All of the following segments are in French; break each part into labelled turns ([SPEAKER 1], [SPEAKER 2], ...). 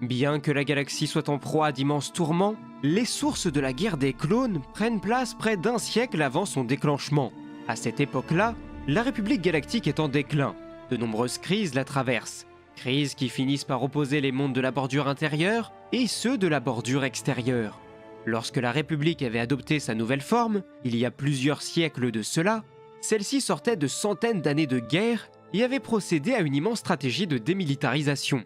[SPEAKER 1] Bien que la galaxie soit en proie à d'immenses tourments, les sources de la guerre des clones prennent place près d'un siècle avant son déclenchement. À cette époque-là, la République galactique est en déclin. De nombreuses crises la traversent. Crises qui finissent par opposer les mondes de la bordure intérieure et ceux de la bordure extérieure. Lorsque la République avait adopté sa nouvelle forme, il y a plusieurs siècles de cela, celle-ci sortait de centaines d'années de guerre et avait procédé à une immense stratégie de démilitarisation.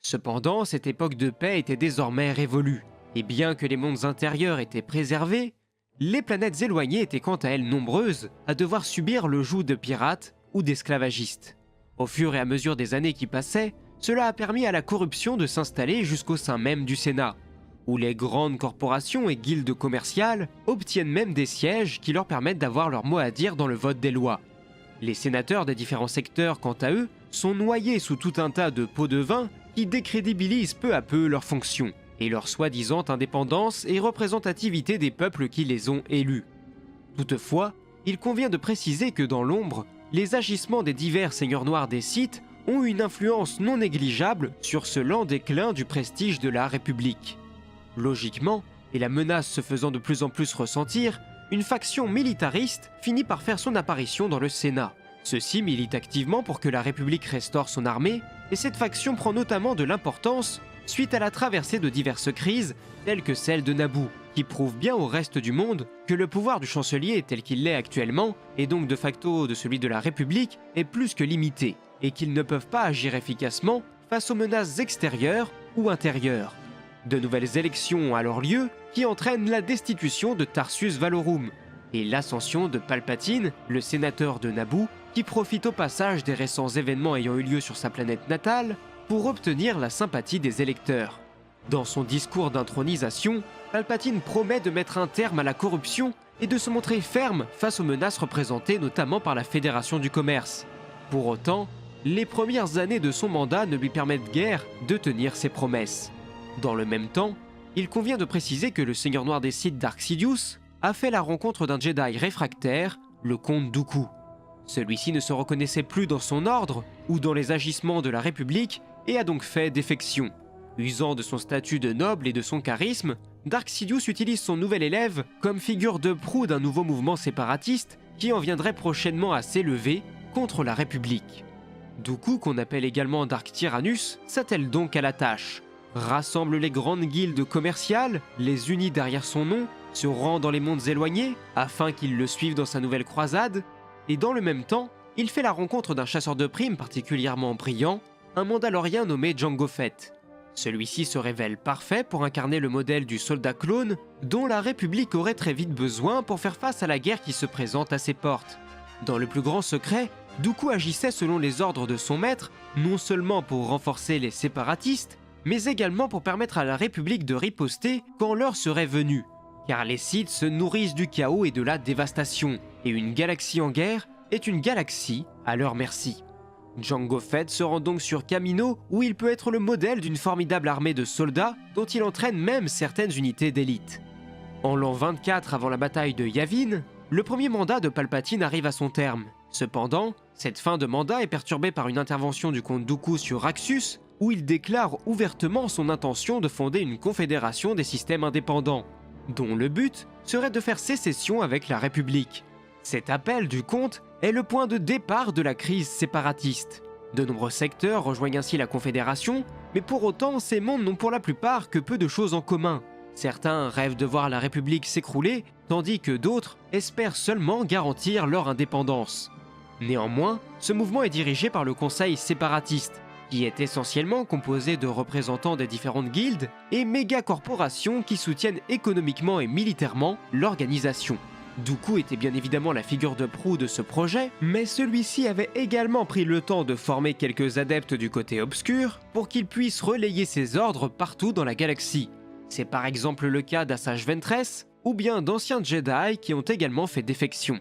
[SPEAKER 1] Cependant, cette époque de paix était désormais révolue, et bien que les mondes intérieurs étaient préservés, les planètes éloignées étaient quant à elles nombreuses à devoir subir le joug de pirates ou d'esclavagistes. Au fur et à mesure des années qui passaient, cela a permis à la corruption de s'installer jusqu'au sein même du Sénat, où les grandes corporations et guildes commerciales obtiennent même des sièges qui leur permettent d'avoir leur mot à dire dans le vote des lois. Les sénateurs des différents secteurs, quant à eux, sont noyés sous tout un tas de pots de vin qui décrédibilisent peu à peu leurs fonctions et leur soi-disant indépendance et représentativité des peuples qui les ont élus. Toutefois, il convient de préciser que dans l'ombre, les agissements des divers seigneurs noirs des Sith ont une influence non négligeable sur ce lent déclin du prestige de la République. Logiquement, et la menace se faisant de plus en plus ressentir, une faction militariste finit par faire son apparition dans le Sénat. Ceux-ci militent activement pour que la République restaure son armée, et cette faction prend notamment de l'importance suite à la traversée de diverses crises, telles que celle de Naboo, qui prouve bien au reste du monde que le pouvoir du chancelier tel qu'il l'est actuellement, et donc de facto de celui de la République, est plus que limité, et qu'ils ne peuvent pas agir efficacement face aux menaces extérieures ou intérieures. De nouvelles élections ont alors lieu, qui entraînent la destitution de Tarsus Valorum, et l'ascension de Palpatine, le sénateur de Naboo, qui profite au passage des récents événements ayant eu lieu sur sa planète natale pour obtenir la sympathie des électeurs. Dans son discours d'intronisation, Palpatine promet de mettre un terme à la corruption et de se montrer ferme face aux menaces représentées notamment par la Fédération du Commerce. Pour autant, les premières années de son mandat ne lui permettent guère de tenir ses promesses. Dans le même temps, il convient de préciser que le Seigneur Noir des Sith Dark Sidious a fait la rencontre d'un Jedi réfractaire, le comte Dooku. Celui-ci ne se reconnaissait plus dans son ordre ou dans les agissements de la République et a donc fait défection. Usant de son statut de noble et de son charisme, Dark Sidious utilise son nouvel élève comme figure de proue d'un nouveau mouvement séparatiste qui en viendrait prochainement à s'élever contre la République. Dooku, qu'on appelle également Dark Tyrannus, s'attelle donc à la tâche. Rassemble les grandes guildes commerciales, les unit derrière son nom, se rend dans les mondes éloignés afin qu'ils le suivent dans sa nouvelle croisade, et dans le même temps, il fait la rencontre d'un chasseur de primes particulièrement brillant, un mandalorien nommé Jango Fett. Celui-ci se révèle parfait pour incarner le modèle du soldat clone dont la République aurait très vite besoin pour faire face à la guerre qui se présente à ses portes. Dans le plus grand secret, Dooku agissait selon les ordres de son maître, non seulement pour renforcer les séparatistes, mais également pour permettre à la République de riposter quand l'heure serait venue. Car les Sith se nourrissent du chaos et de la dévastation, et une galaxie en guerre est une galaxie à leur merci. Jango Fett se rend donc sur Kamino, où il peut être le modèle d'une formidable armée de soldats dont il entraîne même certaines unités d'élite. En l'an 24 avant la bataille de Yavin, le premier mandat de Palpatine arrive à son terme. Cependant, cette fin de mandat est perturbée par une intervention du comte Dooku sur Raxus, où il déclare ouvertement son intention de fonder une confédération des systèmes indépendants, dont le but serait de faire sécession avec la République. Cet appel du comte est le point de départ de la crise séparatiste. De nombreux secteurs rejoignent ainsi la Confédération, mais pour autant, ces mondes n'ont pour la plupart que peu de choses en commun. Certains rêvent de voir la République s'écrouler, tandis que d'autres espèrent seulement garantir leur indépendance. Néanmoins, ce mouvement est dirigé par le Conseil séparatiste, qui est essentiellement composé de représentants des différentes guildes et méga-corporations qui soutiennent économiquement et militairement l'organisation. Dooku était bien évidemment la figure de proue de ce projet, mais celui-ci avait également pris le temps de former quelques adeptes du côté obscur pour qu'ils puissent relayer ses ordres partout dans la galaxie. C'est par exemple le cas d'Asajj Ventress, ou bien d'anciens Jedi qui ont également fait défection.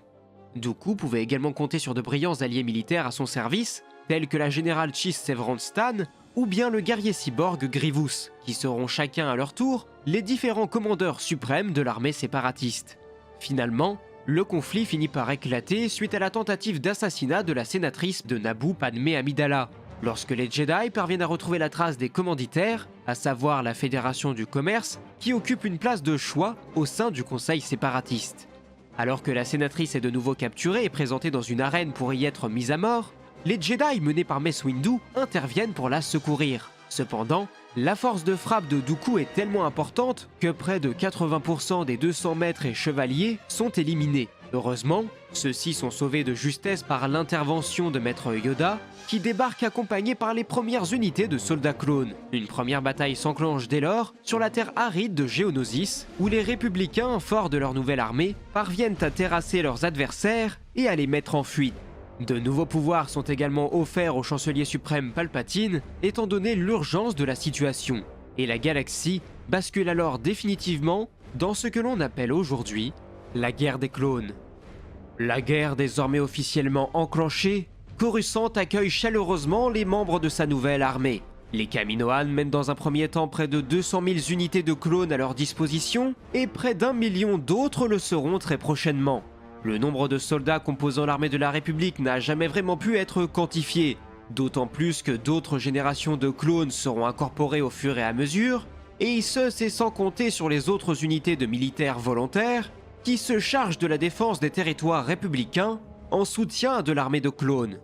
[SPEAKER 1] Dooku pouvait également compter sur de brillants alliés militaires à son service, tels que la générale Chiss Severan Stan, ou bien le guerrier cyborg Grievous, qui seront chacun à leur tour les différents commandeurs suprêmes de l'armée séparatiste. Finalement, le conflit finit par éclater suite à la tentative d'assassinat de la sénatrice de Naboo Padmé Amidala. Lorsque les Jedi parviennent à retrouver la trace des commanditaires, à savoir la Fédération du commerce, qui occupe une place de choix au sein du conseil séparatiste. Alors que la sénatrice est de nouveau capturée et présentée dans une arène pour y être mise à mort, les Jedi menés par Mace Windu interviennent pour la secourir. Cependant, la force de frappe de Dooku est tellement importante que près de 80% des 200 maîtres et chevaliers sont éliminés. Heureusement, ceux-ci sont sauvés de justesse par l'intervention de Maître Yoda, qui débarque accompagné par les premières unités de soldats clones. Une première bataille s'enclenche dès lors sur la terre aride de Geonosis, où les républicains, forts de leur nouvelle armée, parviennent à terrasser leurs adversaires et à les mettre en fuite. De nouveaux pouvoirs sont également offerts au chancelier suprême Palpatine, étant donné l'urgence de la situation. Et la galaxie bascule alors définitivement dans ce que l'on appelle aujourd'hui la guerre des clones. La guerre désormais officiellement enclenchée, Coruscant accueille chaleureusement les membres de sa nouvelle armée. Les Kaminoans mènent dans un premier temps près de 200 000 unités de clones à leur disposition, et près d'1 million d'autres le seront très prochainement. Le nombre de soldats composant l'armée de la République n'a jamais vraiment pu être quantifié, d'autant plus que d'autres générations de clones seront incorporées au fur et à mesure, et ce c'est sans compter sur les autres unités de militaires volontaires qui se chargent de la défense des territoires républicains en soutien de l'armée de clones.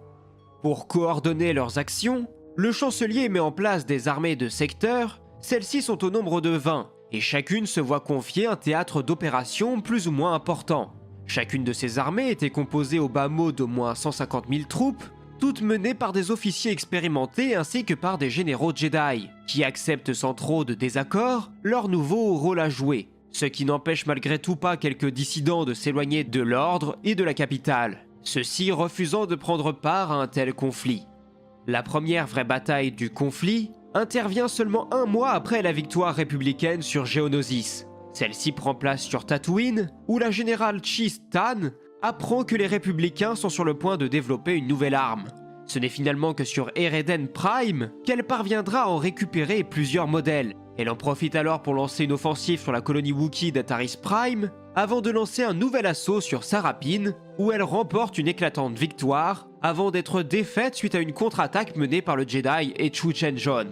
[SPEAKER 1] Pour coordonner leurs actions, le chancelier met en place des armées de secteurs, celles-ci sont au nombre de 20, et chacune se voit confier un théâtre d'opération plus ou moins important. Chacune de ces armées était composée au bas mot d'au moins 150 000 troupes, toutes menées par des officiers expérimentés ainsi que par des généraux Jedi, qui acceptent sans trop de désaccord leur nouveau rôle à jouer, ce qui n'empêche malgré tout pas quelques dissidents de s'éloigner de l'ordre et de la capitale, ceux-ci refusant de prendre part à un tel conflit. La première vraie bataille du conflit intervient seulement 1 mois après la victoire républicaine sur Geonosis. Celle-ci prend place sur Tatooine, où la générale Chiss Tan apprend que les républicains sont sur le point de développer une nouvelle arme. Ce n'est finalement que sur Ereden Prime qu'elle parviendra à en récupérer plusieurs modèles. Elle en profite alors pour lancer une offensive sur la colonie Wookiee d'Ataris Prime, avant de lancer un nouvel assaut sur Sarapine, où elle remporte une éclatante victoire, avant d'être défaite suite à une contre-attaque menée par le Jedi Echu Chen-Jon.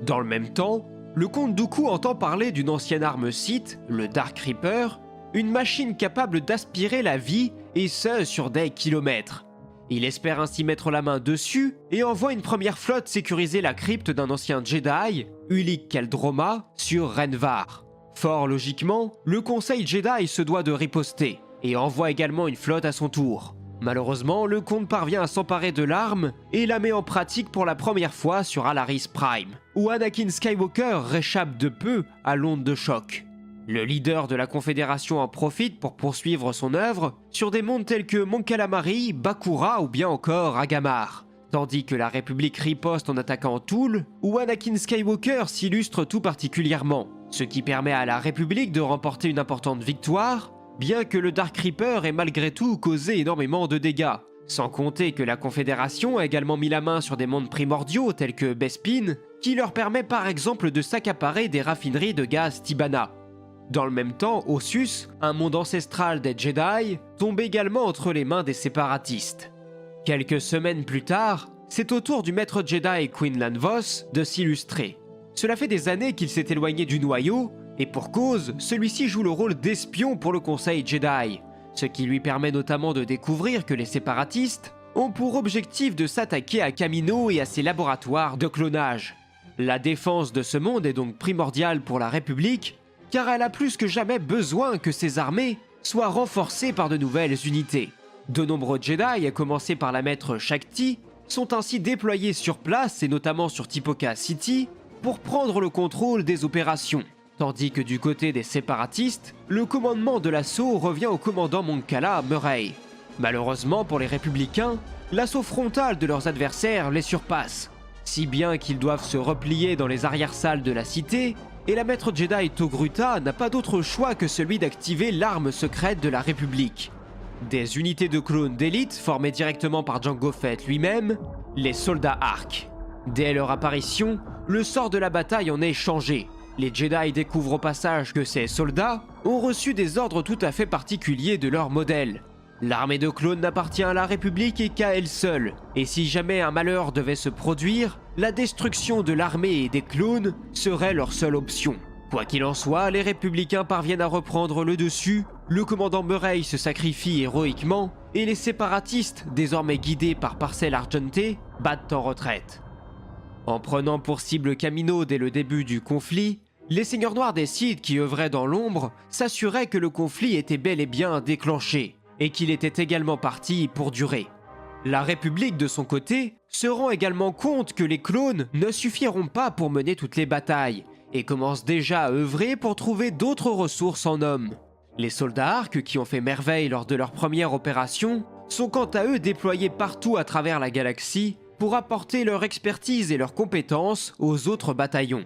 [SPEAKER 1] Dans le même temps, le comte Dooku entend parler d'une ancienne arme Sith, le Dark Reaper, une machine capable d'aspirer la vie, et ce sur des kilomètres. Il espère ainsi mettre la main dessus et envoie une première flotte sécuriser la crypte d'un ancien Jedi, Ulic Qel-Droma, sur Renvar. Fort logiquement, le conseil Jedi se doit de riposter, et envoie également une flotte à son tour. Malheureusement, le comte parvient à s'emparer de l'arme et la met en pratique pour la première fois sur Alaris Prime, où Anakin Skywalker réchappe de peu à l'onde de choc. Le leader de la Confédération en profite pour poursuivre son œuvre sur des mondes tels que Mon Calamari, Bakura ou bien encore Agamar, tandis que la République riposte en attaquant Toul, où Anakin Skywalker s'illustre tout particulièrement, ce qui permet à la République de remporter une importante victoire, bien que le Dark Reaper ait malgré tout causé énormément de dégâts. Sans compter que la Confédération a également mis la main sur des mondes primordiaux tels que Bespin, qui leur permet par exemple de s'accaparer des raffineries de gaz Tibana. Dans le même temps, Ossus, un monde ancestral des Jedi, tombe également entre les mains des séparatistes. Quelques semaines plus tard, c'est au tour du maître Jedi Quinlan Vos de s'illustrer. Cela fait des années qu'il s'est éloigné du noyau, et pour cause, celui-ci joue le rôle d'espion pour le conseil Jedi, ce qui lui permet notamment de découvrir que les séparatistes ont pour objectif de s'attaquer à Kamino et à ses laboratoires de clonage. La défense de ce monde est donc primordiale pour la République, car elle a plus que jamais besoin que ses armées soient renforcées par de nouvelles unités. De nombreux Jedi, à commencer par la maître Shakti, sont ainsi déployés sur place et notamment sur Tipoca City pour prendre le contrôle des opérations. Tandis que du côté des séparatistes, le commandement de l'assaut revient au commandant Moncala Murray. Malheureusement pour les républicains, l'assaut frontal de leurs adversaires les surpasse, si bien qu'ils doivent se replier dans les arrière-salles de la cité, et la maître Jedi Togruta n'a pas d'autre choix que celui d'activer l'arme secrète de la République. Des unités de clones d'élite formées directement par Jango Fett lui-même, les soldats Arc. Dès leur apparition, le sort de la bataille en est changé. Les Jedi découvrent au passage que ces soldats ont reçu des ordres tout à fait particuliers de leur modèle. L'armée de clones n'appartient à la République et qu'à elle seule, et si jamais un malheur devait se produire, la destruction de l'armée et des clones serait leur seule option. Quoi qu'il en soit, les républicains parviennent à reprendre le dessus, le commandant Murray se sacrifie héroïquement, et les séparatistes, désormais guidés par Parcel Argente, battent en retraite. En prenant pour cible Kamino dès le début du conflit, les seigneurs noirs des Sith qui œuvraient dans l'ombre s'assuraient que le conflit était bel et bien déclenché, et qu'il était également parti pour durer. La République, de son côté, se rend également compte que les clones ne suffiront pas pour mener toutes les batailles, et commence déjà à œuvrer pour trouver d'autres ressources en hommes. Les soldats ARC qui ont fait merveille lors de leur première opération sont quant à eux déployés partout à travers la galaxie pour apporter leur expertise et leurs compétences aux autres bataillons.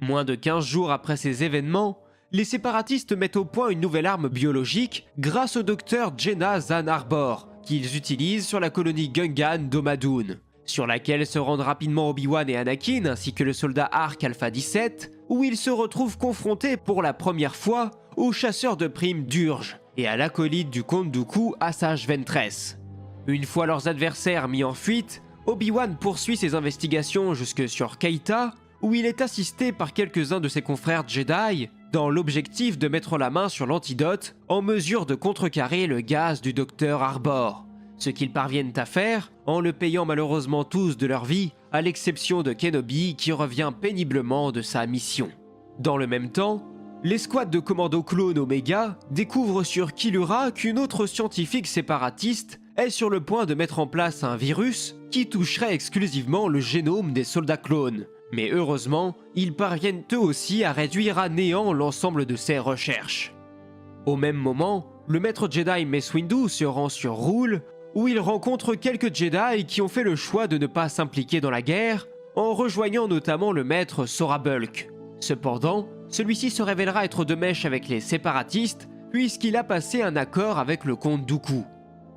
[SPEAKER 1] Moins de 15 jours après ces événements, les séparatistes mettent au point une nouvelle arme biologique grâce au docteur Jenna Zan Arbor, qu'ils utilisent sur la colonie Gungan d'Omadoun, sur laquelle se rendent rapidement Obi-Wan et Anakin ainsi que le soldat ARC Alpha 17, où ils se retrouvent confrontés pour la première fois au chasseur de primes d'Urge et à l'acolyte du comte Dooku Asajj Ventress. Une fois leurs adversaires mis en fuite, Obi-Wan poursuit ses investigations jusque sur Keita, où il est assisté par quelques-uns de ses confrères Jedi, dans l'objectif de mettre la main sur l'antidote en mesure de contrecarrer le gaz du docteur Arbor, ce qu'ils parviennent à faire en le payant malheureusement tous de leur vie, à l'exception de Kenobi qui revient péniblement de sa mission. Dans le même temps, l'escouade de commando clone Omega découvre sur Kilura qu'une autre scientifique séparatiste est sur le point de mettre en place un virus qui toucherait exclusivement le génome des soldats clones. Mais heureusement, ils parviennent eux aussi à réduire à néant l'ensemble de ces recherches. Au même moment, le maître Jedi Mace Windu se rend sur Roule, où il rencontre quelques Jedi qui ont fait le choix de ne pas s'impliquer dans la guerre, en rejoignant notamment le maître Sora Bulk. Cependant, celui-ci se révélera être de mèche avec les séparatistes, puisqu'il a passé un accord avec le comte Dooku.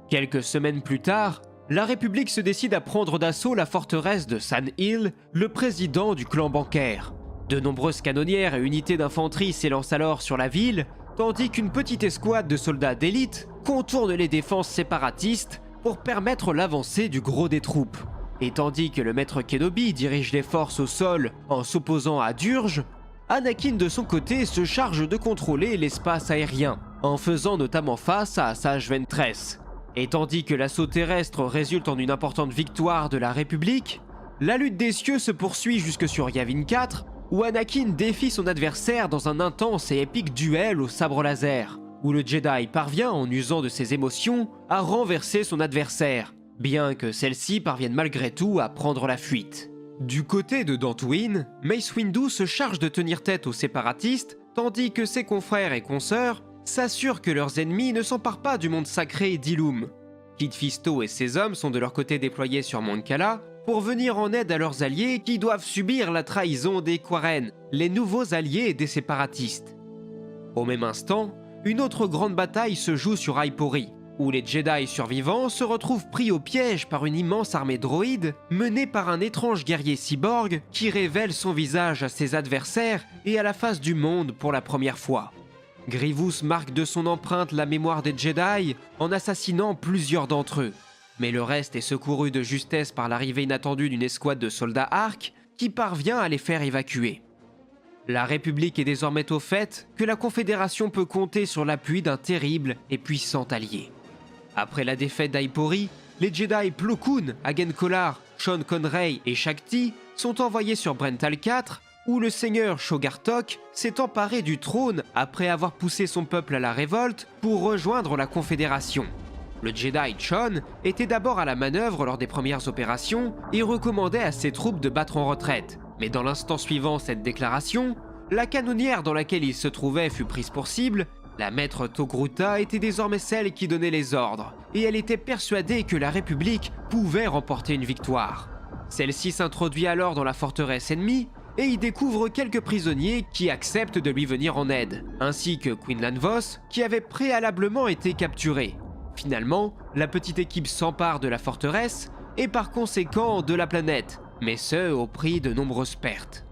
[SPEAKER 1] Quelques semaines plus tard, la République se décide à prendre d'assaut la forteresse de San Hill, le président du clan bancaire. De nombreuses canonnières et unités d'infanterie s'élancent alors sur la ville, tandis qu'une petite escouade de soldats d'élite contourne les défenses séparatistes pour permettre l'avancée du gros des troupes. Et tandis que le maître Kenobi dirige les forces au sol en s'opposant à Durge, Anakin de son côté se charge de contrôler l'espace aérien, en faisant notamment face à Asajj Ventress. Et tandis que l'assaut terrestre résulte en une importante victoire de la République, la lutte des cieux se poursuit jusque sur Yavin 4, où Anakin défie son adversaire dans un intense et épique duel au sabre laser, où le Jedi parvient, en usant de ses émotions, à renverser son adversaire, bien que celle-ci parvienne malgré tout à prendre la fuite. Du côté de Dantooine, Mace Windu se charge de tenir tête aux séparatistes, tandis que ses confrères et consoeurs s'assurent que leurs ennemis ne s'emparent pas du monde sacré d'Ilum. Kit Fisto et ses hommes sont de leur côté déployés sur Mon Cala pour venir en aide à leurs alliés qui doivent subir la trahison des Quarren, les nouveaux alliés des séparatistes. Au même instant, une autre grande bataille se joue sur Aipori, où les Jedi survivants se retrouvent pris au piège par une immense armée droïde menée par un étrange guerrier cyborg qui révèle son visage à ses adversaires et à la face du monde pour la première fois. Grievous marque de son empreinte la mémoire des Jedi en assassinant plusieurs d'entre eux, mais le reste est secouru de justesse par l'arrivée inattendue d'une escouade de soldats ARC qui parvient à les faire évacuer. La République est désormais au fait que la Confédération peut compter sur l'appui d'un terrible et puissant allié. Après la défaite d'Aipori, les Jedi Plo Koon, Agen Kolar, Sean Connery et Shakti sont envoyés sur Brental 4, où le seigneur Shogartok s'est emparé du trône après avoir poussé son peuple à la révolte pour rejoindre la Confédération. Le Jedi Chon était d'abord à la manœuvre lors des premières opérations et recommandait à ses troupes de battre en retraite. Mais dans l'instant suivant cette déclaration, la canonnière dans laquelle il se trouvait fut prise pour cible. La maître Togruta était désormais celle qui donnait les ordres, et elle était persuadée que la République pouvait remporter une victoire. Celle-ci s'introduit alors dans la forteresse ennemie et y découvre quelques prisonniers qui acceptent de lui venir en aide, ainsi que Quinlan Vos qui avait préalablement été capturé. Finalement, la petite équipe s'empare de la forteresse et par conséquent de la planète, mais ce au prix de nombreuses pertes.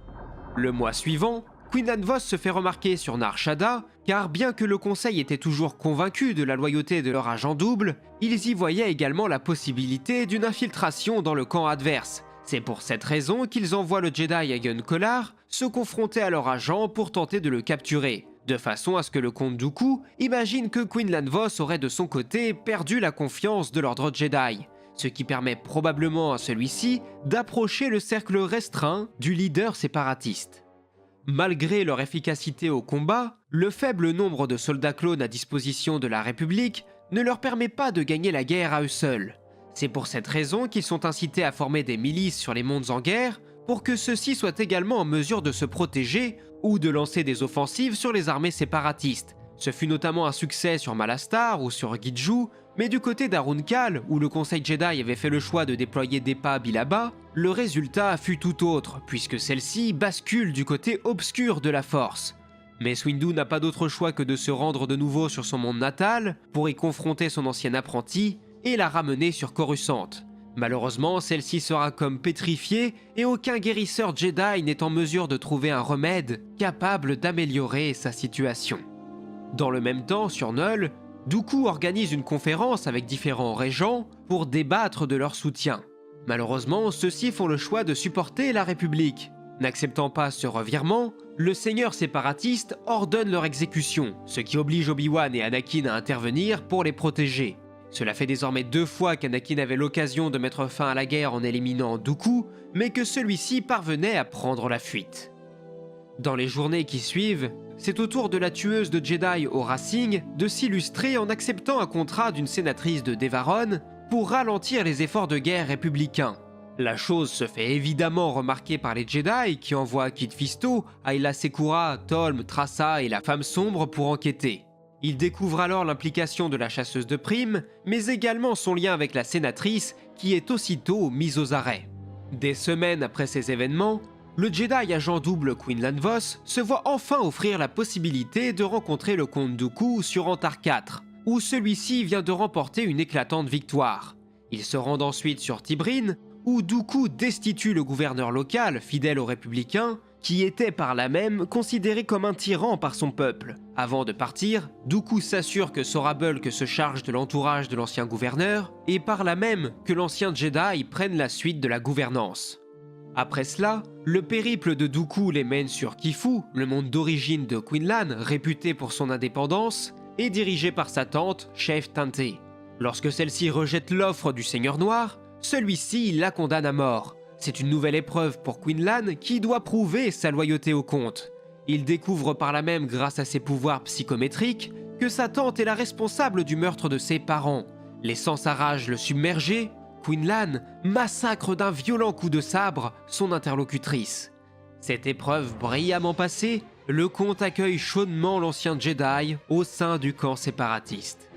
[SPEAKER 1] Le mois suivant, Quinlan Vos se fait remarquer sur Nar Shaddaa, car bien que le Conseil était toujours convaincu de la loyauté de leur agent double, ils y voyaient également la possibilité d'une infiltration dans le camp adverse, C'est pour cette raison qu'ils envoient le Jedi Aegon Collar se confronter à leur agent pour tenter de le capturer, de façon à ce que le comte Dooku imagine que Quinlan Vos aurait de son côté perdu la confiance de l'ordre Jedi, ce qui permet probablement à celui-ci d'approcher le cercle restreint du leader séparatiste. Malgré leur efficacité au combat, le faible nombre de soldats clones à disposition de la République ne leur permet pas de gagner la guerre à eux seuls. C'est pour cette raison qu'ils sont incités à former des milices sur les mondes en guerre pour que ceux-ci soient également en mesure de se protéger ou de lancer des offensives sur les armées séparatistes. Ce fut notamment un succès sur Malastar ou sur Gidju, mais du côté d'Arunkal, où le Conseil Jedi avait fait le choix de déployer Depa Billaba, le résultat fut tout autre, puisque celle-ci bascule du côté obscur de la Force. Mace Windu n'a pas d'autre choix que de se rendre de nouveau sur son monde natal pour y confronter son ancien apprenti et la ramener sur Coruscant. Malheureusement, celle-ci sera comme pétrifiée et aucun guérisseur Jedi n'est en mesure de trouver un remède capable d'améliorer sa situation. Dans le même temps, sur Nul, Dooku organise une conférence avec différents régents pour débattre de leur soutien. Malheureusement, ceux-ci font le choix de supporter la République. N'acceptant pas ce revirement, le seigneur séparatiste ordonne leur exécution, ce qui oblige Obi-Wan et Anakin à intervenir pour les protéger. Cela fait désormais 2 fois qu'Anakin avait l'occasion de mettre fin à la guerre en éliminant Dooku, mais que celui-ci parvenait à prendre la fuite. Dans les journées qui suivent, c'est au tour de la tueuse de Jedi au Racing de s'illustrer en acceptant un contrat d'une sénatrice de Devaron pour ralentir les efforts de guerre républicains. La chose se fait évidemment remarquer par les Jedi qui envoient Kit Fisto, Ayla Secura, Tolm, Trassa et la Femme Sombre pour enquêter. Ils découvrent alors l'implication de la chasseuse de primes, mais également son lien avec la sénatrice qui est aussitôt mise aux arrêts. Des semaines après ces événements, le Jedi agent double Quinlan Vos se voit enfin offrir la possibilité de rencontrer le comte Dooku sur Antar 4, où celui-ci vient de remporter une éclatante victoire. Ils se rendent ensuite sur Tibrin, où Dooku destitue le gouverneur local, fidèle aux républicains, qui était par là même considéré comme un tyran par son peuple. Avant de partir, Dooku s'assure que Sora Bulk se charge de l'entourage de l'ancien gouverneur, et par là même que l'ancien Jedi prenne la suite de la gouvernance. Après cela, le périple de Dooku les mène sur Kifu, le monde d'origine de Quinlan, réputé pour son indépendance, et dirigé par sa tante, Sheev Tante. Lorsque celle-ci rejette l'offre du Seigneur Noir, celui-ci la condamne à mort. C'est une nouvelle épreuve pour Quinlan qui doit prouver sa loyauté au comte. Il découvre par là même, grâce à ses pouvoirs psychométriques, que sa tante est la responsable du meurtre de ses parents. Laissant sa rage le submerger, Quinlan massacre d'un violent coup de sabre son interlocutrice. Cette épreuve brillamment passée, le comte accueille chaudement l'ancien Jedi au sein du camp séparatiste.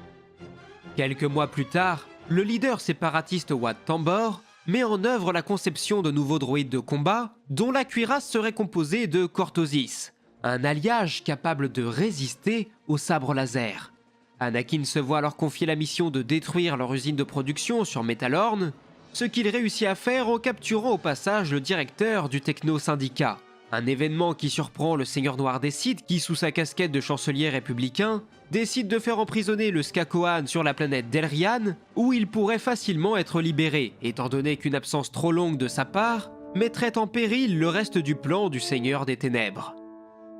[SPEAKER 1] Quelques mois plus tard, le leader séparatiste Wat Tambor met en œuvre la conception de nouveaux droïdes de combat dont la cuirasse serait composée de Cortosis, un alliage capable de résister aux sabres laser. Anakin se voit alors confier la mission de détruire leur usine de production sur Metalorn, ce qu'il réussit à faire en capturant au passage le directeur du Techno-Syndicat. Un événement qui surprend le Seigneur Noir des Sith qui, sous sa casquette de chancelier républicain, décide de faire emprisonner le Skakoan sur la planète Delrian, où il pourrait facilement être libéré, étant donné qu'une absence trop longue de sa part mettrait en péril le reste du plan du Seigneur des Ténèbres.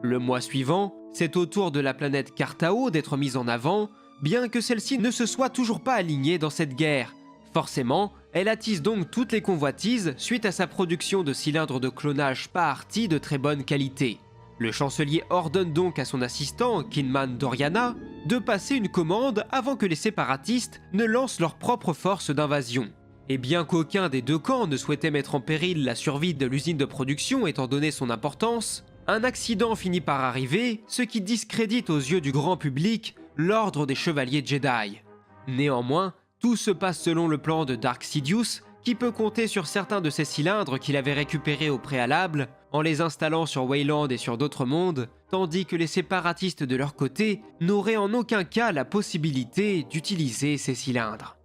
[SPEAKER 1] Le mois suivant, c'est au tour de la planète Kartao d'être mise en avant, bien que celle-ci ne se soit toujours pas alignée dans cette guerre. Forcément, elle attise donc toutes les convoitises suite à sa production de cylindres de clonage Paharti de très bonne qualité. Le chancelier ordonne donc à son assistant, Kinman Doriana, de passer une commande avant que les séparatistes ne lancent leurs propres forces d'invasion. Et bien qu'aucun des deux camps ne souhaitait mettre en péril la survie de l'usine de production étant donné son importance, un accident finit par arriver, ce qui discrédite aux yeux du grand public l'ordre des chevaliers Jedi. Néanmoins, tout se passe selon le plan de Dark Sidious, qui peut compter sur certains de ces cylindres qu'il avait récupérés au préalable, en les installant sur Wayland et sur d'autres mondes, tandis que les séparatistes de leur côté n'auraient en aucun cas la possibilité d'utiliser ces cylindres.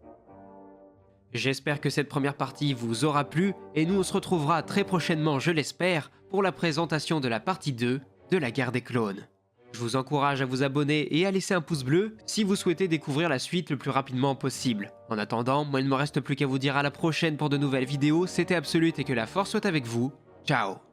[SPEAKER 1] J'espère que cette première partie vous aura plu, et nous on se retrouvera très prochainement, je l'espère, pour la présentation de la partie 2 de la guerre des clones. Je vous encourage à vous abonner et à laisser un pouce bleu si vous souhaitez découvrir la suite le plus rapidement possible. En attendant, moi il ne me reste plus qu'à vous dire à la prochaine pour de nouvelles vidéos, c'était Absolute et que la force soit avec vous. Ciao.